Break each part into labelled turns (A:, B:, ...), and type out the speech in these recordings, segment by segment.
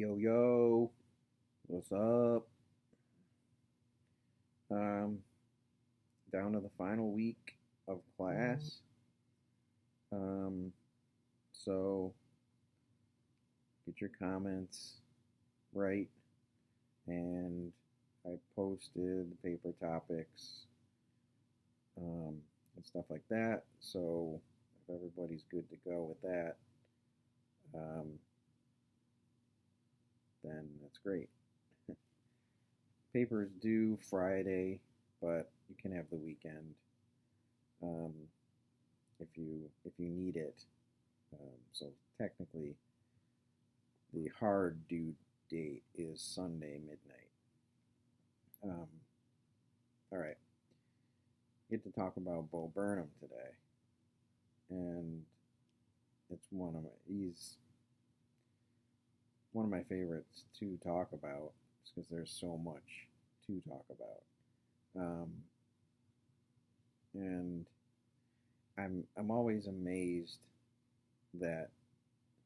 A: Yo, yo, what's up? Um, Down to the final week of class. Um, so get your comments right, and I posted the paper topics and stuff like that. So if everybody's good to go with that, um, then that's great. Papers due Friday, but you can have the weekend um, if you need it. So technically, the hard due date is Sunday midnight. Um, all right, get to talk about Bo Burnham today, and he's one of my favorites to talk about, because there's so much to talk about, and I'm always amazed that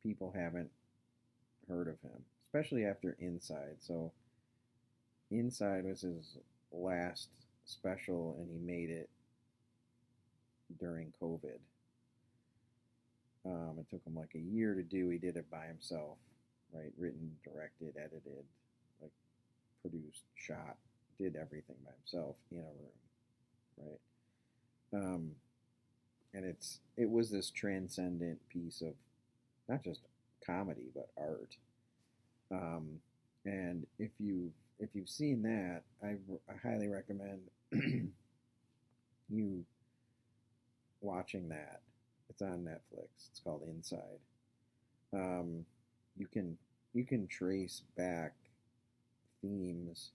A: people haven't heard of him, especially after Inside. So Inside was his last special, and he made it during COVID. It took him like a year to do. He did it by himself, right? Written, directed, edited, like produced, shot, did everything by himself in a room, right? And it was this transcendent piece of not just comedy but art. Um, and if you've seen that, I highly recommend you watching that. It's on Netflix. It's called Inside. Um, you can you can trace back themes,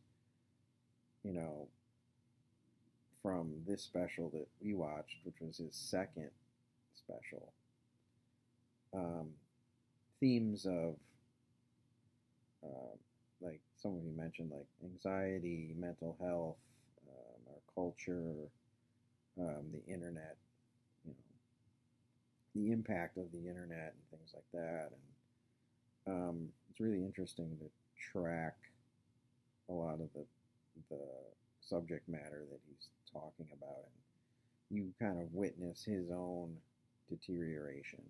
A: you know, from this special that we watched, which was his second special. Um, Themes of uh, like some of you mentioned, like anxiety, mental health, our culture, the internet, you know, the impact of the internet and things like that. And it's really interesting to track a lot of the subject matter that he's talking about, and you kind of witness his own deterioration.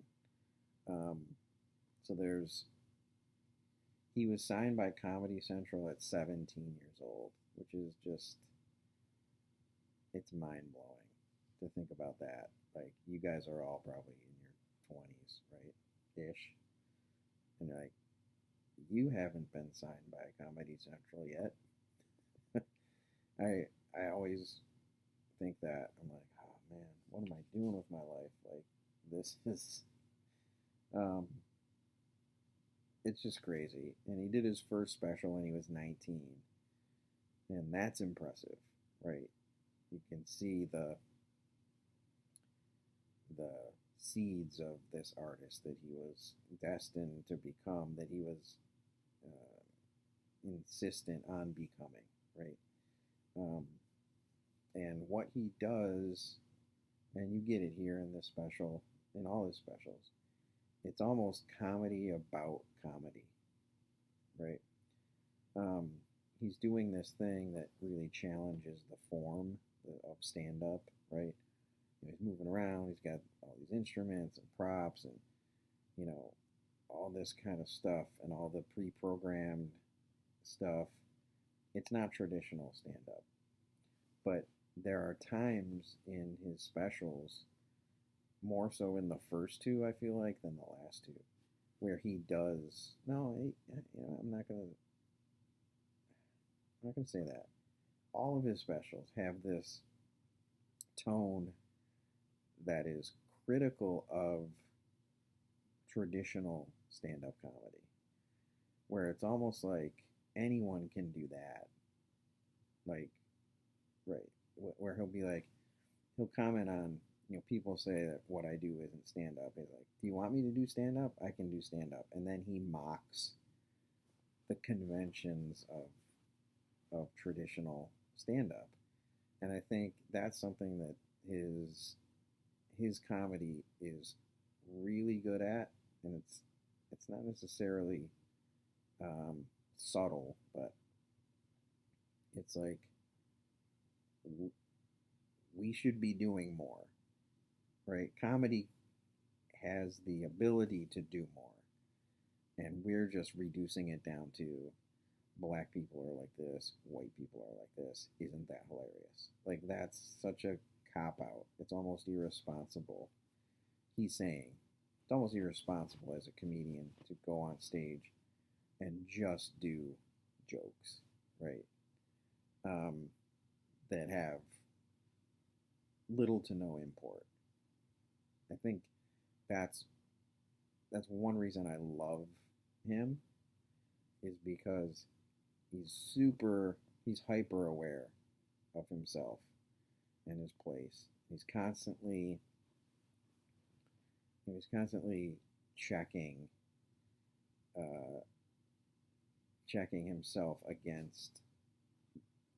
A: Um, so he was signed by Comedy Central at 17 years old, which is just, it's mind blowing to think about that. Like, you guys are all probably in your 20s, right? Ish. And like, you haven't been signed by Comedy Central yet. I always think that. I'm like, oh man, what am I doing with my life? Like, this is um it's just crazy. And he did his first special when he was 19. And that's impressive, right? You can see the seeds of this artist that he was destined to become, that he was insistent on becoming, right? Um, and what he does, and you get it here in this special, in all his specials, it's almost comedy about comedy, right? Um, he's doing this thing that really challenges the form of stand up, right? He's moving around, he's got all these instruments and props and, you know, all this kind of stuff and all the pre programmed stuff. It's not traditional stand up. But there are times in his specials, more so in the first two, I feel like, than the last two, where he does. No, I'm not gonna say that. All of his specials have this tone that is critical of traditional stand-up comedy, where it's almost like anyone can do that. Like, right, where he'll be like, he'll comment on, people say that what I do isn't stand up. He's like, do you want me to do stand up? I can do stand up. And then he mocks the conventions of traditional stand up. And I think that's something that his comedy is really good at, and it's not necessarily subtle, but it's like we should be doing more, right? Comedy has the ability to do more, and we're just reducing it down to black people are like this, white people are like this. Isn't that hilarious? Like, that's such a cop out. It's almost irresponsible. He's saying it's almost irresponsible as a comedian to go on stage and just do jokes, right? Um, that have little to no import. I think that's that's one reason I love him is because he's hyper aware of himself and his place. He was constantly checking uh, checking himself against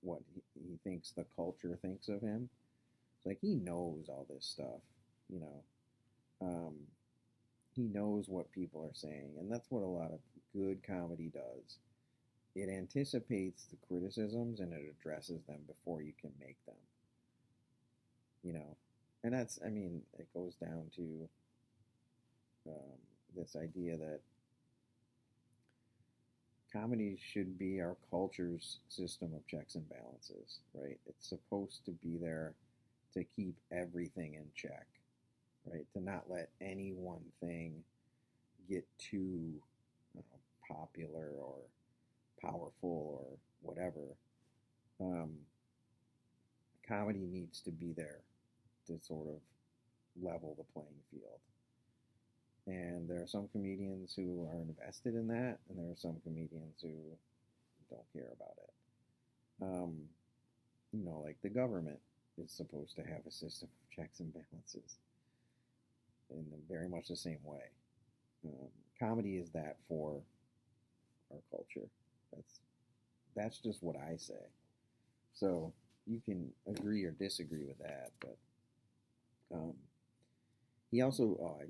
A: what he thinks the culture thinks of him. It's like he knows all this stuff, you know. Um, he knows what people are saying, and that's what a lot of good comedy does. It anticipates the criticisms and it addresses them before you can make them, you know. And that's, I mean, it goes down to um, this idea that comedy should be our culture's system of checks and balances, right? It's supposed to be there to keep everything in check, right? To not let any one thing get too popular or powerful or whatever. Um, Comedy needs to be there to sort of level the playing field. And there are some comedians who are invested in that, and there are some comedians who don't care about it. Um, like the government is supposed to have a system of checks and balances in very much the same way. Comedy is that for our culture. That's just what I say. So you can agree or disagree with that, but um, he also, I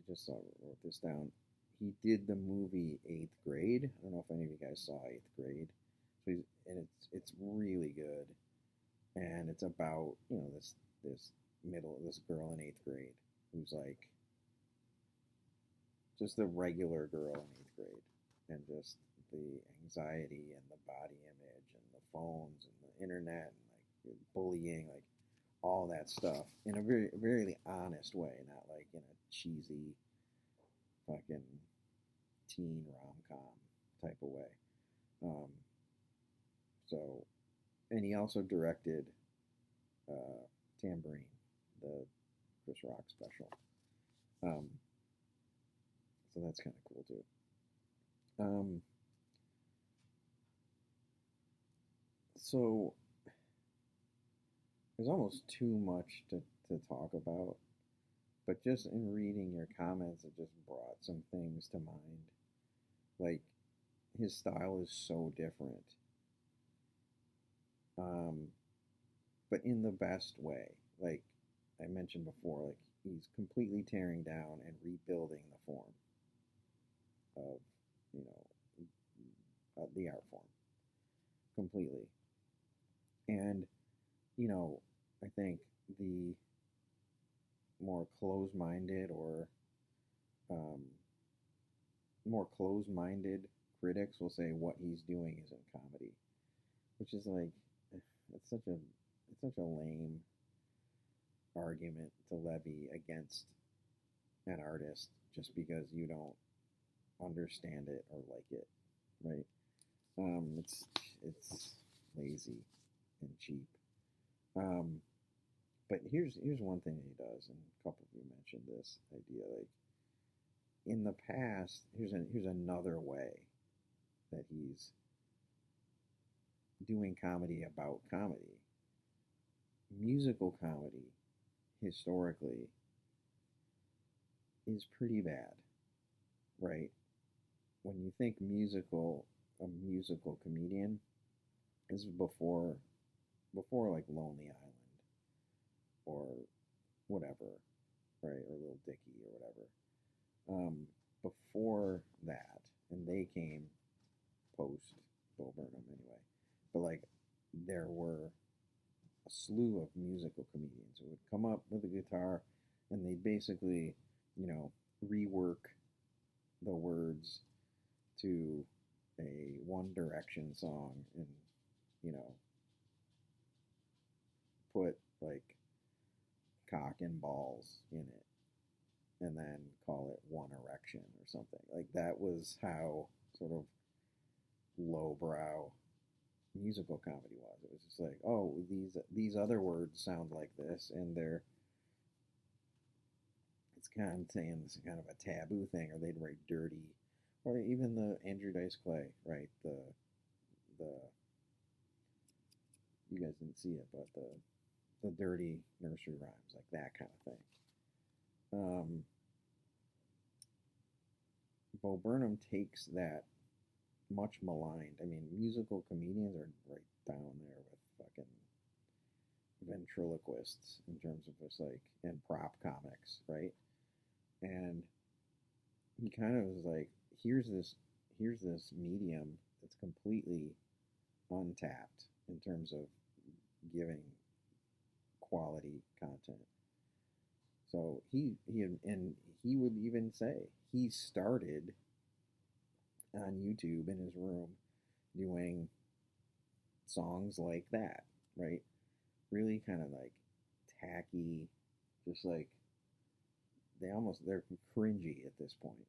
A: just wrote this down. He did the movie Eighth Grade. I don't know if any of you guys saw Eighth Grade. And it's really good, and it's about this girl in eighth grade who's like just a regular girl in eighth grade, and just the anxiety and the body image and the phones and the internet and like bullying, like all that stuff in a very honest way, not like in a cheesy fucking teen rom com type of way. Um, so, and he also directed Tambourine, the Chris Rock special. Um, so that's kind of cool too. So there's almost too much to talk about, but just in reading your comments, it just brought some things to mind. Like, his style is so different, um, but in the best way. Like I mentioned before, like he's completely tearing down and rebuilding the form of, you the art form completely. And, I think the more closed-minded or um, more closed-minded critics will say what he's doing isn't comedy, which is like it's such a it's such a lame argument to levy against an artist just because you don't understand it or like it, right? It's lazy and cheap. Um, but here's one thing he does, and a couple of you mentioned this idea. Like in the past, here's another way that he's doing comedy about comedy. Musical comedy, historically, is pretty bad, right? When you think a musical comedian, this is before like Lonely Island or whatever, right? Or Little Dicky or whatever. Before that, and they came post Bo Burnham anyway. But like there were a slew of musical comedians who would come up with a guitar and they'd basically, you know, rework the words to a One Direction song and, you know, put like cock and balls in it and then call it One Erection or something. Like that was how sort of lowbrow musical comedy was. It was just like, oh, these other words sound like this, and they're it's kind of saying this is kind of a taboo thing, or they'd write dirty, or even the Andrew Dice Clay, right? The you guys didn't see it, but the dirty nursery rhymes, like that kind of thing. Bo Burnham takes that much maligned. I mean, musical comedians are right down there with fucking ventriloquists in terms of just like and prop comics, right? And he kind of was like, here's this medium that's completely untapped in terms of giving quality content. So he would even say he started on YouTube in his room doing songs like that, right? Really kind of like tacky, just like they're cringy at this point.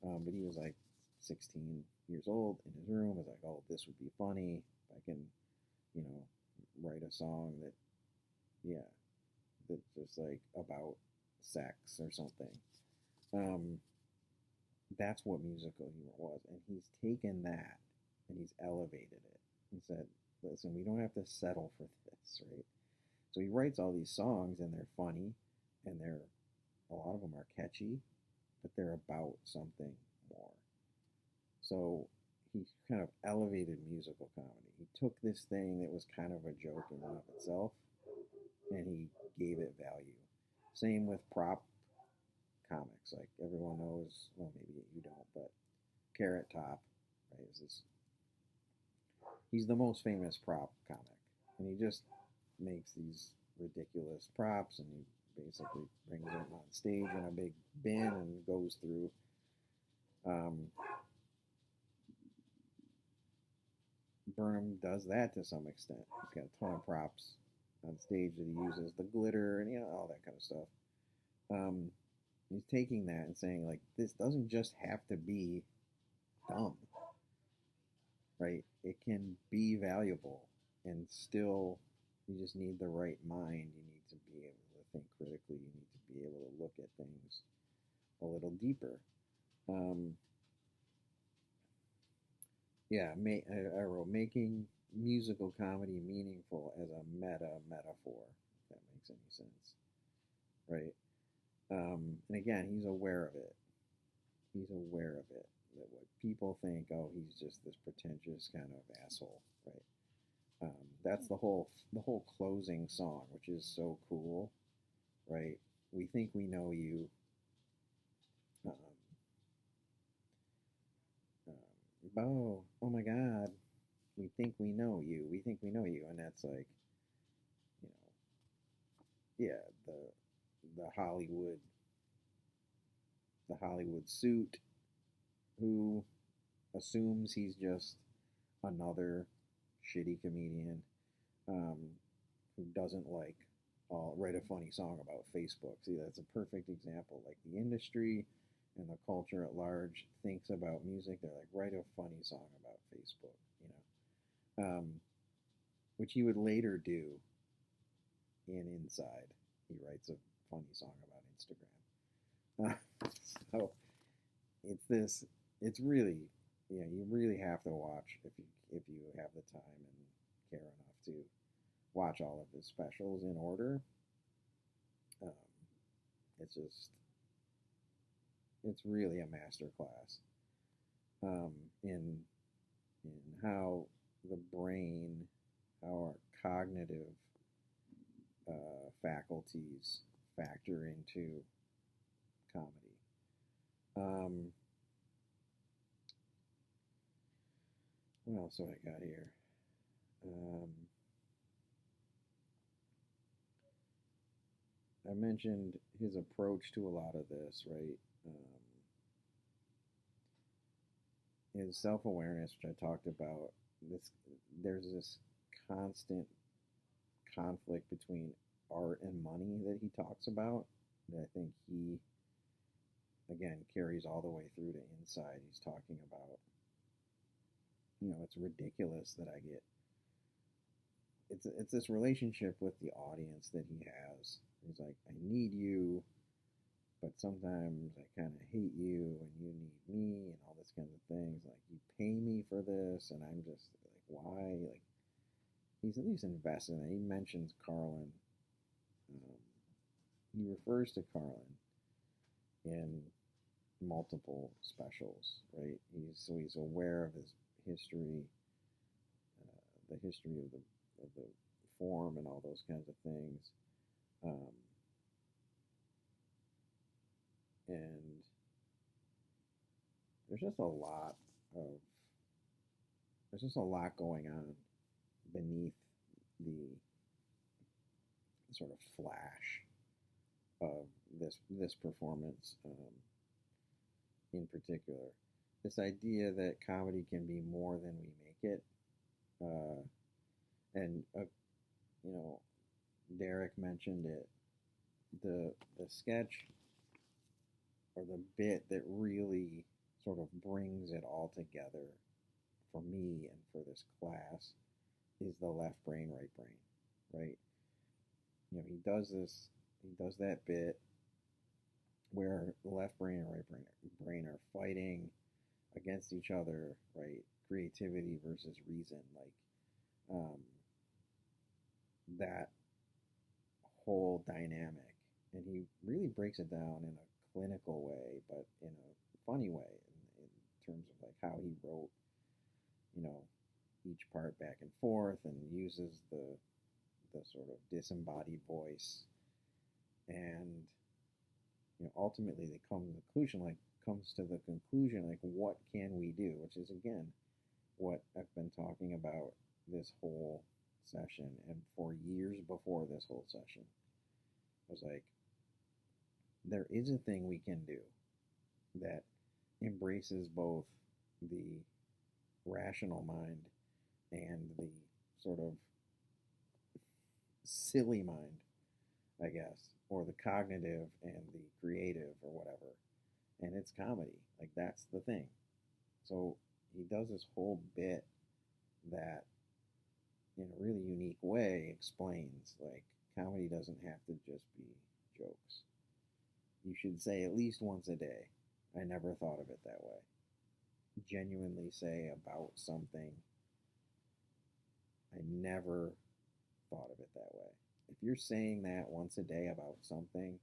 A: But he was like 16 years old in his room. Was like, oh, this would be funny. I can, you know, write a song that, yeah, that's just like about sex or something. That's what musical humor was, and he's taken that and he's elevated it and said, listen, we don't have to settle for this, right? So he writes all these songs and they're funny and they're a lot of them are catchy, but they're about something more. So he kind of elevated musical comedy. He took this thing that was kind of a joke in and of itself and he gave it value. Same with prop comics. Like everyone knows, well, maybe you don't, but Carrot Top, right, is this, he's the most famous prop comic. And he just makes these ridiculous props and he basically brings them on stage in a big bin and goes through Burnham does that to some extent. He's got a ton of props on stage that he uses, the glitter and, you know, all that kind of stuff. He's taking that and saying, like, this doesn't just have to be dumb, right? It can be valuable and still, you just need the right mind. You need to be able to think critically. You need to be able to look at things a little deeper. Yeah, I wrote making musical comedy meaningful as a metaphor, if that makes any sense, right? And again, he's aware of it. He's aware of it. That what people think, oh, he's just this pretentious kind of asshole, right? That's the whole closing song, which is so cool, right? We think we know you. Um, oh my God, we think we know you. We think we know you, and that's like, you know, yeah, the Hollywood suit who assumes he's just another shitty comedian um, who doesn't like write a funny song about Facebook. See, that's a perfect example. Like the industry and the culture at large thinks about music. They're like, write a funny song about Facebook, you know, which he would later do in Inside. He writes a funny song about Instagram. So it's this. It's really, yeah. You really have to watch if you have the time and care enough to watch all of his specials in order. Um, it's just, it's really a master class in how the brain, how our cognitive faculties factor into comedy. what else do I got here? Um, I mentioned his approach to a lot of this, right? His self awareness, which I talked about. This there's this constant conflict between art and money that he talks about. That I think he again carries all the way through to inside. He's talking about, it's ridiculous that I get. It's this relationship with the audience that he has. He's like, I need you, but sometimes I kind of hate you and you need me and all this kind of things. Like, you pay me for this, and I'm just like, why? Like, he's at least invested in it. He mentions Carlin. Um, he refers to Carlin in multiple specials, right? He's aware of his history, the history of the form and all those kinds of things. Um, and there's just a lot of there's just a lot going on beneath the sort of flash of this performance, in particular. This idea that comedy can be more than we make it, uh, and you know, Derek mentioned it. The sketch or the bit that really sort of brings it all together for me and for this class is the left brain, right brain, right? He does that bit where the left brain and brain are fighting against each other, right? Creativity versus reason, um, that whole dynamic. And he really breaks it down in a clinical way, but in a funny way, in terms of like how he wrote, you know, each part back and forth, and uses the sort of disembodied voice, and ultimately they comes to the conclusion, like, what can we do, which is again what I've been talking about this whole session, and for years before this whole session, was like, there is a thing we can do that embraces both the rational mind and the sort of silly mind, I guess, or the cognitive and the creative or whatever. And it's comedy. Like, that's the thing. So he does this whole bit that, in a really unique way, explains, like, comedy doesn't have to just be jokes. You should say at least once a day, I never thought of it that way. Genuinely say about something, I never thought of it that way. If you're saying that once a day about something,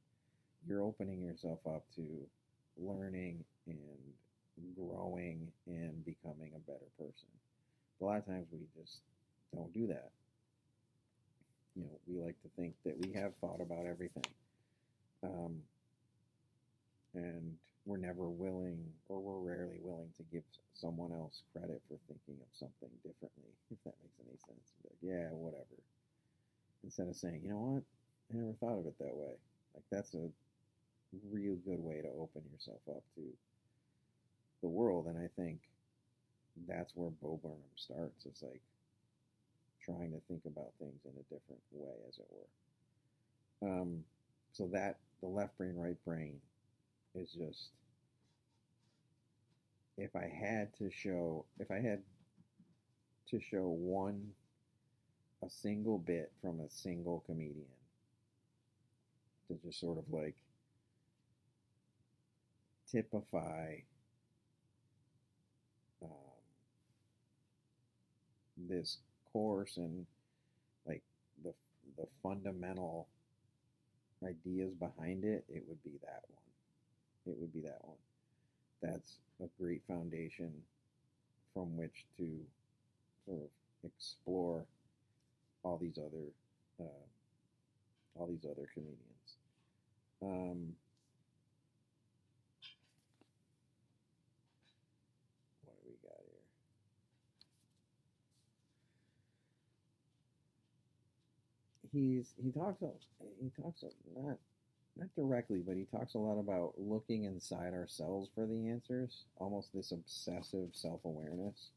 A: you're opening yourself up to learning and growing and becoming a better person. A lot of times we just don't do that. We like to think that we have thought about everything. Um, and we're never willing, or we're rarely willing, to give someone else credit for thinking of something differently, if that makes any sense. Like, yeah, whatever. Instead of saying, you know what, I never thought of it that way. Like, that's a real good way to open yourself up to the world. And I think that's where Bo Burnham starts. It's like trying to think about things in a different way, as it were. So that the left brain, right brain is just, if I had to show a single bit from a single comedian to just sort of like typify, um, this course and like the the fundamental ideas behind it, it would be that one. It would be that one. That's a great foundation from which to sort of explore all these other uh, comedians. Um, what do we got here? not not directly, but he talks a lot about looking inside ourselves for the answers, almost this obsessive self awareness.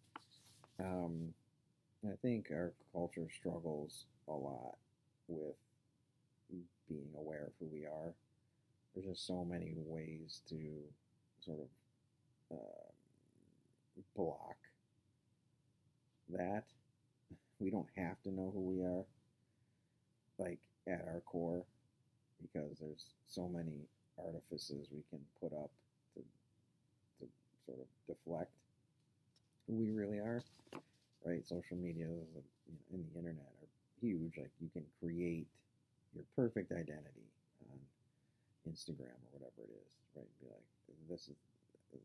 A: Um, I think our culture struggles a lot with being aware of who we are. There's just so many ways to sort of block that. We don't have to know who we are, like at our core, because there's so many artifices we can put up to, to sort of deflect who we really are, right? Social media and the internet are huge. Like you can create your perfect identity on Instagram or whatever it is, right? Be like, this is a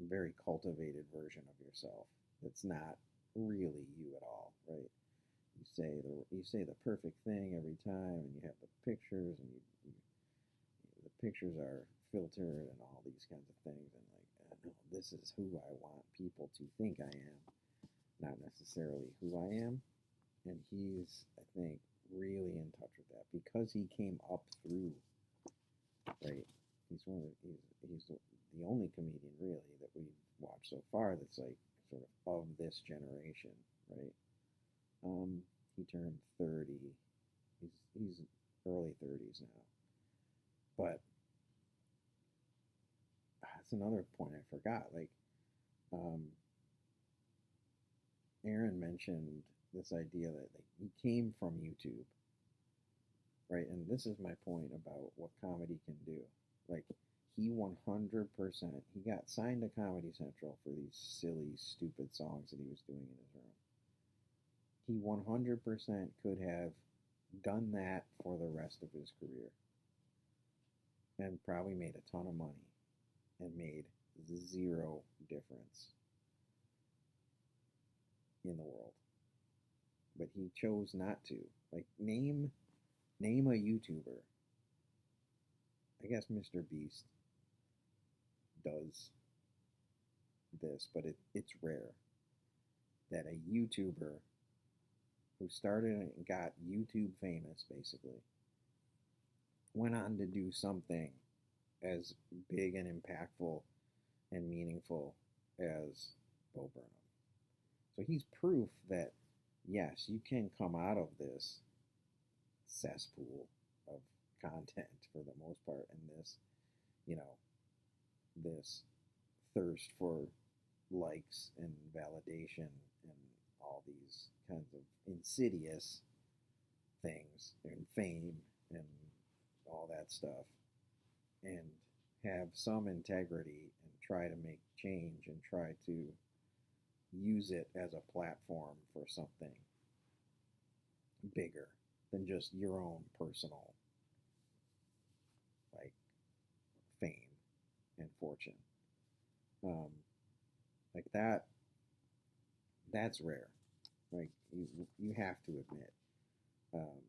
A: very cultivated version of yourself. That's not really you at all, right? You say the perfect thing every time, and you have the pictures, and the pictures are filtered and all these kinds of things, and like, no, this is who I want people to think I am, not necessarily who I am. And he's, I think, really in touch with that because he came up through, right? He's the only comedian really that we've watched so far that's like sort of this generation, right? He turned 30. He's early 30s now. But that's another point I forgot. Like, um, Aaron mentioned this idea that like he came from YouTube, right? And this is my point about what comedy can do. Like, he 100%, he got signed to Comedy Central for these silly, stupid songs that he was doing in his room. He 100% could have done that for the rest of his career and probably made a ton of money and made zero difference in the world. But he chose not to. Like, name a YouTuber. I guess Mr. Beast does this, but it's rare that a YouTuber who started and got YouTube famous basically went on to do something as big and impactful and meaningful as Bo Burnham. So he's proof that yes, you can come out of this cesspool of content for the most part, and this, you know, this thirst for likes and validation and all these kinds of insidious things and fame and all that stuff, and have some integrity and try to make change and try to use it as a platform for something bigger than just your own personal like fame and fortune. Um, like that's rare. Like you have to admit um,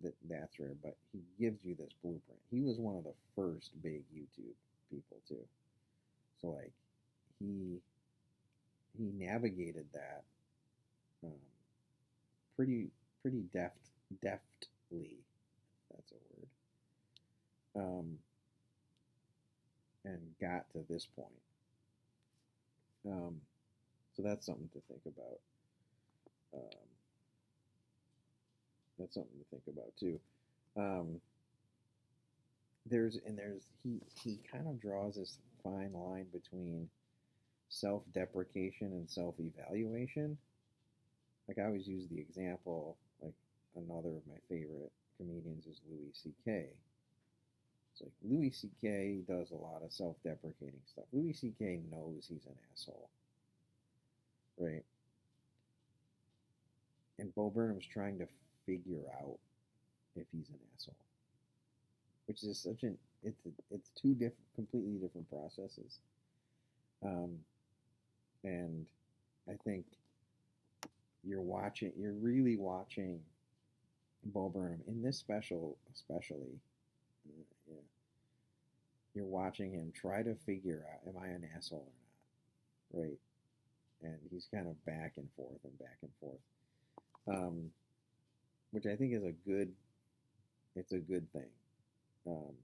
A: that that's rare. But he gives you this blueprint. He was one of the first big YouTube people too. So like he he navigated that um, pretty deftly. That's a word. And got to this point. Um, so that's something to think about. Um, that's something to think about too. Um, there's he kind of draws this fine line between self-deprecation and self-evaluation. Like I always use the example, like another of my favorite comedians is Louis C.K. It's like Louis C.K. does a lot of self-deprecating stuff. Louis C.K. knows he's an asshole, right? And Bo Burnham's trying to figure out if he's an asshole, which is such an it's two different, completely different processes. Um, and I think you're really watching Bo Burnham in this special, especially. Yeah, you're watching him try to figure out, am I an asshole or not, right? And he's kind of back and forth and back and forth. Um, which I think is a good. It's a good thing. Um,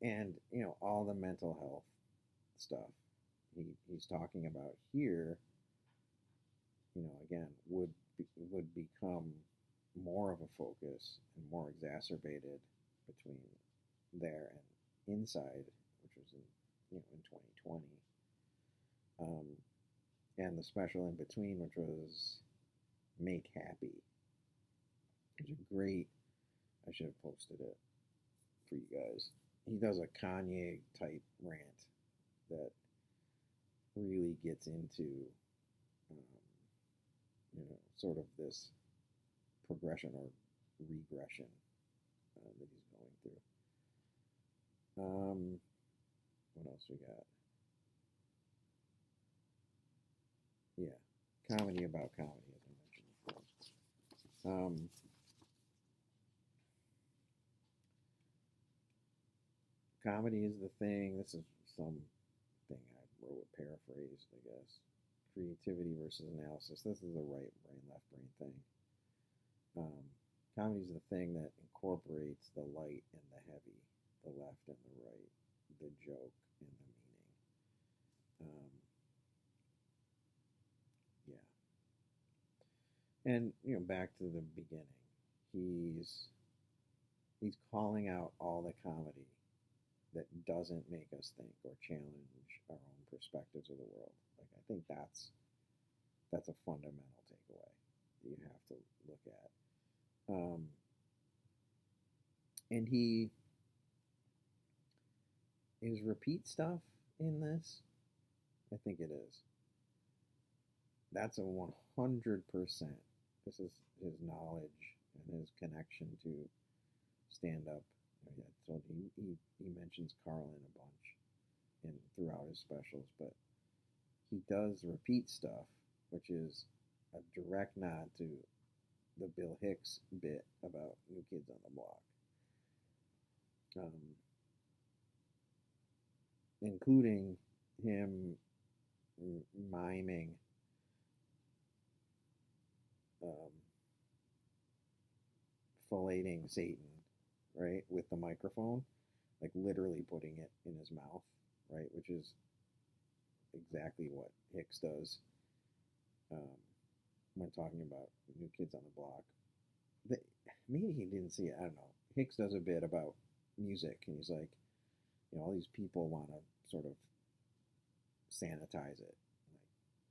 A: and all the mental health stuff he's talking about here, again, would become more of a focus and more exacerbated between there and inside, which was in 2020, um, and the special in between, which was Make Happy. It's a great. I should have posted it for you guys. He does a Kanye type rant that really gets into um, sort of this progression or regression that he's going through. What else we got? Yeah, comedy about comedy, as I mentioned before. Comedy is the thing. This is some thing I wrote, paraphrased, I guess. Creativity versus analysis. This is a right brain, left brain thing. Um, Comedy is the thing that incorporates the light and the heavy, the left and the right, the joke and the meaning. Yeah, and back to the beginning, he's he's calling out all the comedy that doesn't make us think or challenge our own perspectives of the world. Like I think that's a fundamental takeaway that you have to look at. And he is repeat stuff in this. I think it is. That's a 100%. This is his knowledge and his connection to stand up. Yeah, so he mentions Carlin a bunch in throughout his specials, but he does repeat stuff, which is a direct nod to the Bill Hicks bit about New Kids on the Block, including him miming um, filleting Satan, right, with the microphone, like literally putting it in his mouth, right, which is exactly what Hicks does um, when talking about New Kids on the Block. The, Maybe he didn't see it. I don't know. Hicks does a bit about music, and he's like, all these people want to sort of sanitize it.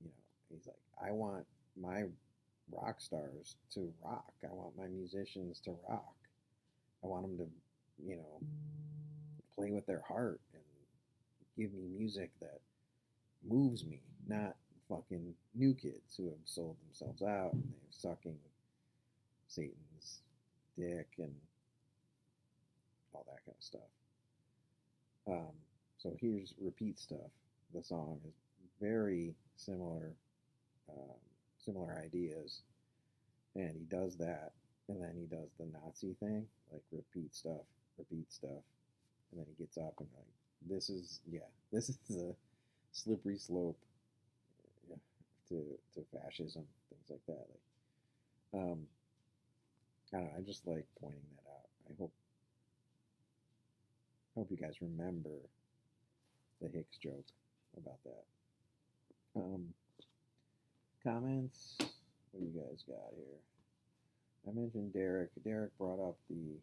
A: Like, he's like, I want my rock stars to rock. I want my musicians to rock. I want them to, play with their heart and give me music that moves me, not fucking new kids who have sold themselves out and they're sucking Satan's dick and all that kind of stuff. So here's repeat stuff. The song is very similar, um, similar ideas, and he does that, and then he does the Nazi thing, like repeat stuff, and then he gets up and like, this is a slippery slope, yeah, to fascism, things like that. Like, I don't know. I just like pointing that out. I hope you guys remember the Hicks joke about that. Um, Comments? What do you guys got here? I mentioned Derek. Derek brought up the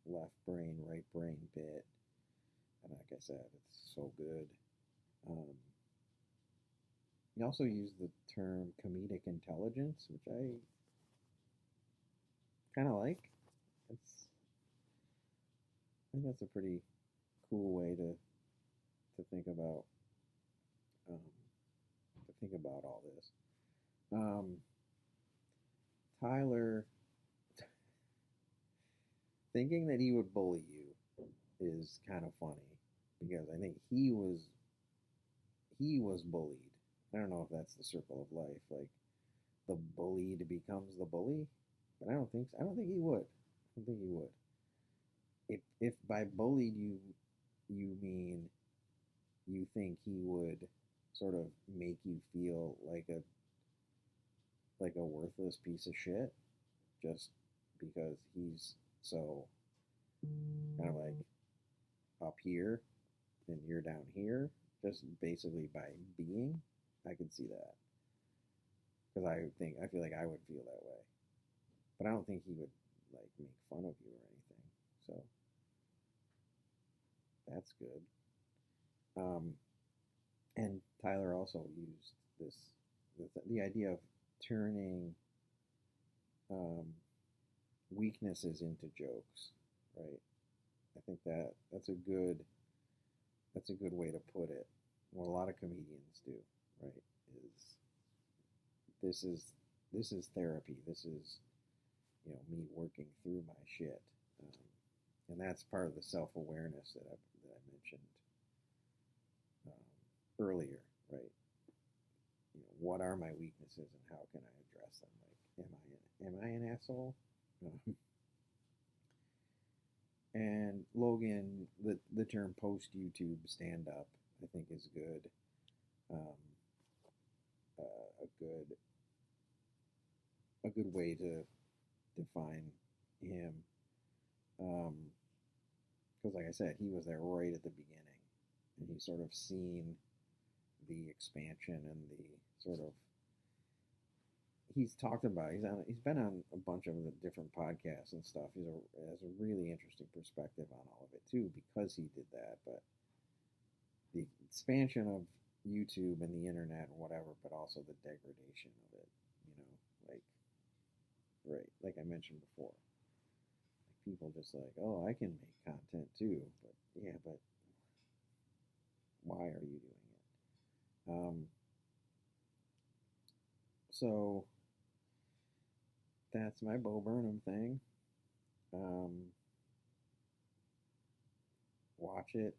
A: left brain, right brain bit, and like I said, it's so good. Um, he also used the term comedic intelligence, which I kind of like. It's I think that's a pretty cool way to think about um, all this. Um, Tyler thinking that he would bully you is kind of funny because I think he was bullied. I don't know if that's the circle of life, like the bullied becomes the bully, but I don't think so. I don't think he would. I don't think he would. If by bullied you mean you think he would sort of make you feel like like a worthless piece of shit just because he's so kind of like up here and you're down here, just basically by being. I could see that because I feel like I would feel that way, but I don't think he would like make fun of you or anything. So that's good. Um, and Tyler also used this the idea of turning um, weaknesses into jokes, right? I think that's a good way to put it. What a lot of comedians do, right? Is this is this is therapy. This is me working through my shit, and that's part of the self awareness that I mentioned earlier, right? What are my weaknesses and how can I address them? Like, am I an asshole? And Logan, the term post YouTube stand up, I think is good. Um, a good way to define him. Because like I said, he was there right at the beginning, and he's sort of seen the expansion and the sort of he's talked about. He's been on a bunch of the different podcasts and stuff. Has a really interesting perspective on all of it too because he did that. But the expansion of YouTube and the internet and whatever, but also the degradation of it. Like right, like I mentioned before, like people just like, oh, I can make content too, but yeah, but why are you doing it? So that's my Bo Burnham thing. Um, watch it.